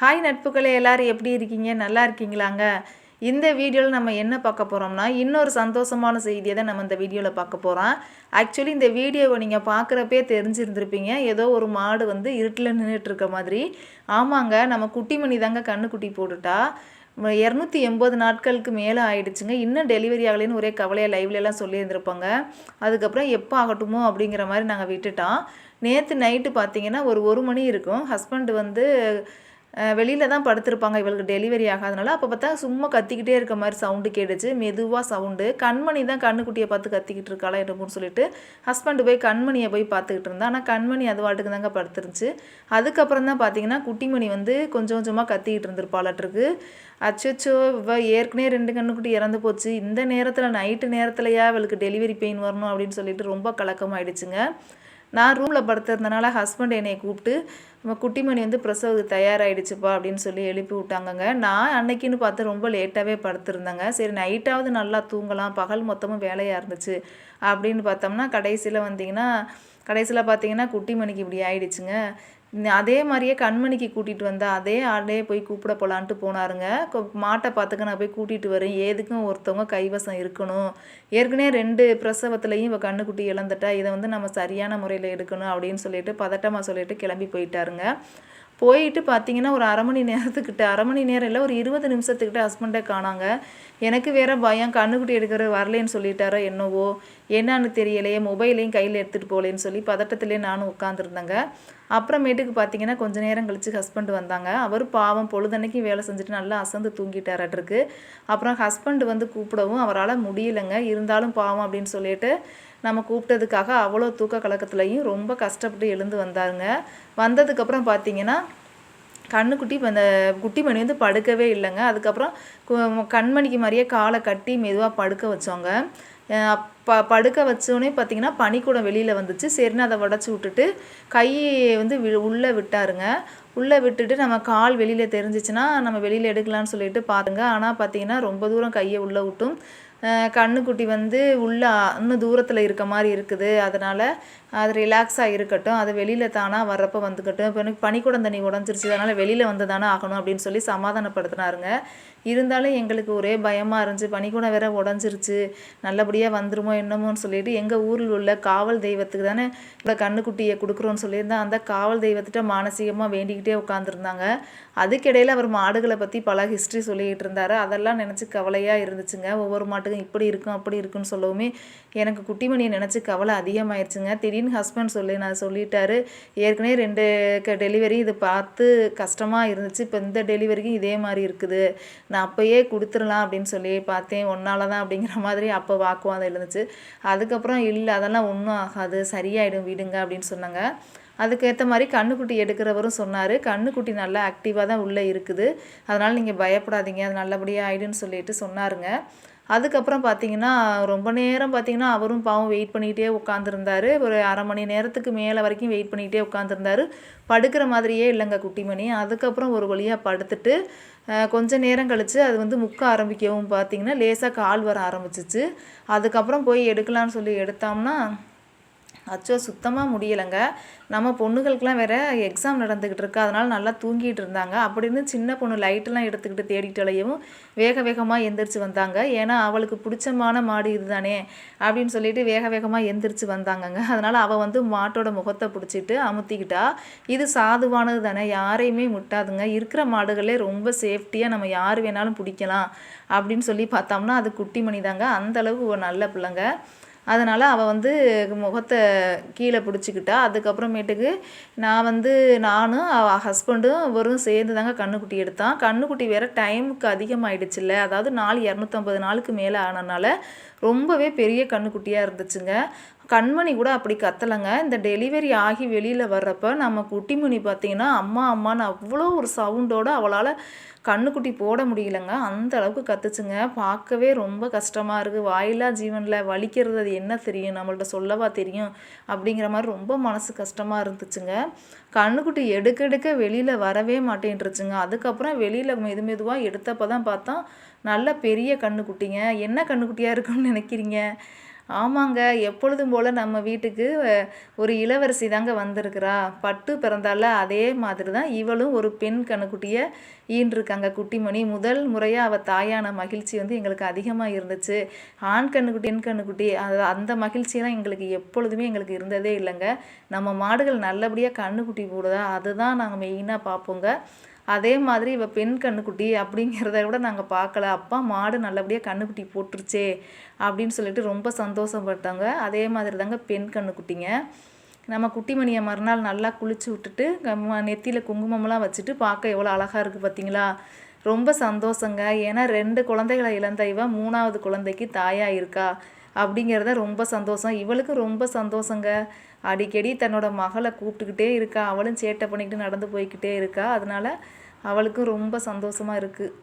Hi நட்புகளே, எல்லாரும் எப்படி இருக்கீங்க? நல்லா இருக்கீங்களாங்க? இந்த வீடியோவில் நம்ம என்ன பார்க்க போகிறோம்னா, இன்னொரு சந்தோஷமான செய்தியை தான் நம்ம இந்த வீடியோவில் பார்க்க போகிறோம். ஆக்சுவலி இந்த வீடியோவை நீங்கள் பார்க்குறப்பே தெரிஞ்சிருந்திருப்பீங்க. ஏதோ ஒரு மாடு வந்து இருட்டில் நின்றுட்டு இருக்க மாதிரி. ஆமாங்க, நம்ம குட்டிமணி தாங்க கண்ணுக்குட்டி போட்டுட்டா. 280 நாட்களுக்கு மேலே ஆயிடுச்சுங்க. இன்னும் டெலிவரி ஆகலைன்னு ஒரே கவலையாக லைவ்லலாம் சொல்லியிருந்திருப்பாங்க. அதுக்கப்புறம் எப்போ ஆகட்டுமோ அப்படிங்கிற மாதிரி நாங்கள் விட்டுட்டோம். நேற்று நைட்டு பார்த்தீங்கன்னா ஒரு மணி இருக்கும். ஹஸ்பண்ட் வந்து வெளியில் தான் படுத்திருப்பாங்க, இவளுக்கு டெலிவரி ஆகாதனால. அப்போ பார்த்தா சும்மா கத்திக்கிட்டே இருக்க மாதிரி சவுண்டு கேட்டுச்சு, மெதுவாக சவுண்டு. கண்மணி தான் கண்ணுக்குட்டியை பார்த்து கத்திக்கிட்டு இருக்காளா என்னமோன்னு சொல்லிட்டு ஹஸ்பண்டு போய் கண்மணியை போய் பார்த்துக்கிட்டு இருந்தா. ஆனால் கண்மணி அது வாட்டுக்கு தாங்க படுத்துருந்துச்சு. அதுக்கப்புறம் தான் பார்த்தீங்கன்னா குட்டிமணி வந்து கொஞ்சம் கொஞ்சமாக கத்திக்கிட்டு இருந்திருப்பாளாட்டிருக்கு. அச்சோ, ஏற்கனவே 2 கண்ணுக்குட்டி இறந்து போச்சு, இந்த நேரத்தில் நைட்டு நேரத்துலையா இவளுக்கு டெலிவரி பெயின் வரணும் அப்படின்னு சொல்லிட்டு ரொம்ப கலக்கமாயிடுச்சுங்க. நான் ரூமில் படுத்திருந்தனால ஹஸ்பண்ட் என்னை கூப்பிட்டு, நம்ம குட்டிமணி வந்து பிரசவத்துக்கு தயாராகிடுச்சுப்பா அப்படின்னு சொல்லி எழுப்பி விட்டாங்கங்க. நான் அன்னைக்குன்னு பார்த்து ரொம்ப லேட்டாகவே படுத்திருந்தேங்க. சரி நைட்டாவது நல்லா தூங்கலாம், பகல் மொத்தமும் வேலையாக இருந்துச்சு அப்படின்னு பார்த்தோம்னா கடைசியில் பார்த்தீங்கன்னா குட்டிமணிக்கு இப்படி ஆயிடுச்சுங்க. அதே மாதிரியே கண்மணிக்கு கூட்டிகிட்டு வந்தேன். அதே ஆளே போய் கூப்பிட போகலான்ட்டு போனாருங்க. மாட்டை பார்த்துக்க நான் போய் கூட்டிகிட்டு வரேன், எதுக்கும் ஒருத்தவங்க கைவசம் இருக்கணும். ஏற்கனவே 2 பிரசவத்துலேயும் இவள் கண்ணுக்குட்டி இழந்துட்டா, இதை வந்து நம்ம சரியான முறையில் எடுக்கணும் அப்படின்னு சொல்லிட்டு பதட்டமாக சொல்லிட்டு கிளம்பி போயிட்டாருங்க. போயிட்டு பார்த்தீங்கன்னா ஒரு அரை மணி நேரம் இல்லை, ஒரு 20 நிமிஷத்துக்கிட்ட ஹஸ்பண்டை காணாங்க. எனக்கு வேறு பயம், கண்ணுக்குட்டி எடுக்கிற வரலேன்னு சொல்லிட்டாரோ என்னவோ, என்னான்னு தெரியலையே, மொபைலையும் கையில் எடுத்துகிட்டு போகலேன்னு சொல்லி பதட்டத்துலேயே நானும் உட்காந்துருந்தேங்க. அப்புறமேட்டுக்கு பார்த்தீங்கன்னா கொஞ்சம் நேரம் கழித்து ஹஸ்பண்ட் வந்தாங்க. அவர் பாவம் பொழுதன்னைக்கு வேலை செஞ்சுட்டு நல்லா அசந்து தூங்கிட்டாராட்டிருக்கு. அப்புறம் ஹஸ்பண்ட் வந்து கூப்பிடவும் அவரால் முடியலைங்க. இருந்தாலும் பாவம் அப்படின்னு சொல்லிட்டு நம்ம கூப்பிட்டதுக்காக அவ்வளோ தூக்க கலக்கத்துலையும் ரொம்ப கஷ்டப்பட்டு எழுந்து வந்தாருங்க. வந்ததுக்கப்புறம் பார்த்தீங்கன்னா கண்ணுக்குட்டி இப்போ அந்த குட்டிமணி வந்து படுக்கவே இல்லைங்க. அதுக்கப்புறம் கண்மணிக்கு மாதிரியே காலை கட்டி மெதுவாக படுக்க வச்சோங்க. படுக்க வச்சோடனே பார்த்தீங்கன்னா பனிக்கூடம் வெளியில் வந்துச்சு. சரின்னு அதை உடச்சி விட்டுட்டு கையை வந்து உள்ளே விட்டாருங்க. உள்ளே விட்டுட்டு நம்ம கால் வெளியில் தெரிஞ்சிச்சுன்னா நம்ம வெளியில் எடுக்கலான்னு சொல்லிட்டு பாருங்க. ஆனால் பார்த்தீங்கன்னா ரொம்ப தூரம் கையை உள்ளே விட்டும் கண்ணுக்குட்டி வந்து உள்ளே இன்னும் தூரத்தில் இருக்க மாதிரி இருக்குது. அதனால் அது ரிலாக்ஸாக இருக்கட்டும், அது வெளியில் தானாக வர்றப்போ வந்துக்கட்டும். இப்போ எனக்கு பனிக்கூடம் தண்ணி உடஞ்சிருச்சு, அதனால் வெளியில் வந்து தானே ஆகணும் அப்படின்னு சொல்லி சமாதானப்படுத்தினாருங்க. இருந்தாலும் எங்களுக்கு ஒரே பயமாக இருந்துச்சு. பனிக்கூடம் வேற உடஞ்சிருச்சு, நல்லபடியாக வந்துருமோ என்னமோன்னு சொல்லிட்டு எங்கள் ஊரில் உள்ள காவல் தெய்வத்துக்கு தானே இப்போ கண்ணுக்குட்டியை கொடுக்குறோன்னு சொல்லியிருந்தேன். அந்த காவல் தெய்வத்திட்ட மானசீகமாக வேண்டிக்கிட்டே உட்காந்துருந்தாங்க. அதுக்கிடையில் அவர் மாடுகளை பற்றி பல ஹிஸ்ட்ரி சொல்லிக்கிட்டு இருந்தார். அதெல்லாம் நினச்சி கவலையாக இருந்துச்சுங்க. ஒவ்வொரு மாட்டுக்கும் இப்படி இருக்கும் அப்படி இருக்குன்னு சொல்லவுமே எனக்கு குட்டிமணியை நினச்சி கவலை அதிகமாகிடுச்சுங்க. திடீர்னு ஹஸ்பண்ட் சொல்லிட்டாரு, ஏற்கனவே 2 டெலிவரி இது பார்த்து கஷ்டமாக இருந்துச்சு, இப்போ இந்த டெலிவரிக்கும் இதே மாதிரி இருக்குது, நான் அப்போயே கொடுத்துடலாம் அப்படின்னு சொல்லி பார்த்தேன், ஒன்னால தான் அப்படிங்கிற மாதிரி அப்போ வாக்குவாதம் இருந்துச்சு. அதுக்கப்புறம் இல்லை அதெல்லாம் ஒன்றும் ஆகாது, சரியாயிடும் விடுங்க அப்படின்னு சொன்னாங்க. அதுக்கேற்ற மாதிரி கண்ணுக்குட்டி எடுக்கிறவரும் சொன்னார், கண்ணுக்குட்டி நல்லா ஆக்டிவாக தான் உள்ளே இருக்குது, அதனால் நீங்கள் பயப்படாதீங்க, அது நல்லபடியாக ஆகிடுன்னு சொல்லிட்டு சொன்னாருங்க. அதுக்கப்புறம் பார்த்தீங்கன்னா ரொம்ப நேரம் பார்த்தீங்கன்னா அவரும் பாவம் வெயிட் பண்ணிக்கிட்டே உட்காந்துருந்தார். ஒரு அரை மணி நேரத்துக்கு மேலே வரைக்கும் வெயிட் பண்ணிக்கிட்டே உட்காந்துருந்தார். படுக்கிற மாதிரியே இல்லைங்க குட்டிமணி. அதுக்கப்புறம் ஒரு வழியாக படுத்துட்டு கொஞ்சம் நேரம் கழித்து அது வந்து முக்க ஆரம்பிக்கவும் பார்த்தீங்கன்னா லேசாக கால் வர ஆரம்பிச்சிச்சு. அதுக்கப்புறம் போய் எடுக்கலான்னு சொல்லி எடுத்தோம்னா அச்சோ சுத்தமாக முடியலைங்க. நம்ம பொண்ணுகளுக்கெலாம் வேறு எக்ஸாம் நடந்துக்கிட்டு இருக்கு, அதனால் நல்லா தூங்கிட்டு இருந்தாங்க. அப்படின்னு சின்ன பொண்ணு லைட்டெல்லாம் எடுத்துக்கிட்டு தேடிட்டு அலையவும் வேகமாக எந்திரிச்சு வந்தாங்க. ஏன்னா அவளுக்கு பிடிச்சமான மாடு இது தானே அப்படின்னு சொல்லிட்டு வேகமாக எந்திரிச்சு வந்தாங்கங்க. அதனால் அவள் வந்து மாட்டோட முகத்தை பிடிச்சிட்டு அமுத்திக்கிட்டா. இது சாதுவானது தானே, யாரையுமே முட்டாதுங்க. இருக்கிற மாடுகளே ரொம்ப சேஃப்டியாக நம்ம யார் வேணாலும் பிடிக்கலாம் அப்படின்னு சொல்லி பார்த்தோம்னா அது குட்டிமணி தாங்க. அந்தளவுக்கு ஒரு நல்ல பிள்ளைங்க. அதனால் அவள் வந்து முகத்தை கீழே பிடிச்சிக்கிட்டா. அதுக்கப்புறமேட்டுக்கு நானும் அவள் ஹஸ்பண்டும் இவரும் சேர்ந்து தாங்க கண்ணுக்குட்டி எடுத்தான். கண்ணுக்குட்டி வேறு டைமுக்கு அதிகமாகிடுச்சுல்ல, அதாவது நாள் 250 நாளுக்கு மேலே ஆனனால ரொம்பவே பெரிய கண்ணுக்குட்டியாக இருந்துச்சுங்க. கண்மணி கூட அப்படி கத்தலைங்க. இந்த டெலிவரி ஆகி வெளியில் வர்றப்போ நம்ம குட்டிமணி பார்த்திங்கன்னா அம்மா அம்மான்னு அவ்வளோ ஒரு சவுண்டோடு அவளால் கண்ணுக்குட்டி போட முடியலங்க. அந்த அளவுக்கு கத்துச்சுங்க. பார்க்கவே ரொம்ப கஷ்டமாக இருக்குது. வாயிலா ஜீவனில் வலிக்கிறது அது என்ன தெரியும், நம்மள்ட்ட சொல்லவா தெரியும் அப்படிங்கிற மாதிரி ரொம்ப மனசு கஷ்டமாக இருந்துச்சுங்க. கண்ணுக்குட்டி எடுக்க வெளியில் வரவே மாட்டேன்ருச்சுங்க. அதுக்கப்புறம் வெளியில் மெதுவாக எடுத்தப்போ தான் பார்த்தா நல்ல பெரிய கண்ணுக்குட்டிங்க. என்ன கண்ணுக்குட்டியாக இருக்குன்னு நினைக்கிறீங்க? ஆமாங்க, எப்பொழுதும் போல் நம்ம வீட்டுக்கு ஒரு இளவரசி தாங்க வந்திருக்கிறா. பட்டு பிறந்தால அதே மாதிரி தான் இவளும் ஒரு பெண் கன்னுக்குட்டியை ஈன்றிருக்காங்க. குட்டிமணி முதல் முறையாக அவள் தாயான மகிழ்ச்சி வந்து எங்களுக்கு அதிகமாக இருந்துச்சு. ஆண் கன்னுக்குட்டி பெண் கன்னுக்குட்டி அந்த மகிழ்ச்சியெல்லாம் எங்களுக்கு எப்பொழுதுமே எங்களுக்கு இருந்ததே இல்லைங்க. நம்ம மாடுகள் நல்லபடியாக கன்னுக்குட்டி போடுதா அதுதான் நாங்கள் மெயினாக பார்ப்போங்க. அதே மாதிரி இவள் பெண் கன்னுக்குட்டி அப்படிங்கிறத விட நாங்கள் பார்க்கல. அப்பா மாடு நல்லபடியாக கன்னுக்குட்டி போட்டுருச்சே அப்படின்னு சொல்லிட்டு ரொம்ப சந்தோஷப்பட்டாங்க. அதே மாதிரி தாங்க பெண் கன்னுக்குட்டிங்க. நம்ம குட்டிமணியை மறுநாள் நல்லா குளிச்சு விட்டுட்டு நெத்தியில் குங்குமம்லாம் வச்சுட்டு பார்க்க எவ்வளோ அழகாக இருக்குது பார்த்தீங்களா. ரொம்ப சந்தோஷங்க. ஏன்னா 2 குழந்தைகளை இழந்த இவ 3வது குழந்தைக்கு தாயாக இருக்கா அப்படிங்கிறத ரொம்ப சந்தோஷம். இவளுக்கும் ரொம்ப சந்தோஷங்க. அடிக்கடி தன்னோட மகளை கூப்பிட்டுக்கிட்டே இருக்கா. அவளும் சேட்டை பண்ணிக்கிட்டு நடந்து போய்கிட்டே இருக்கா. அதனால் அவளுக்கும் ரொம்ப சந்தோஷமாக இருக்குது.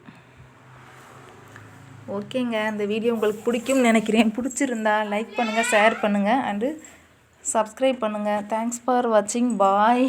ஓகேங்க, இந்த வீடியோ உங்களுக்கு பிடிக்கும்னு நினைக்கிறேன். பிடிச்சிருந்தா லைக் பண்ணுங்கள், ஷேர் பண்ணுங்கள் அண்டு சப்ஸ்கிரைப் பண்ணுங்கள். தேங்க்ஸ் ஃபார் வாட்சிங். பாய்.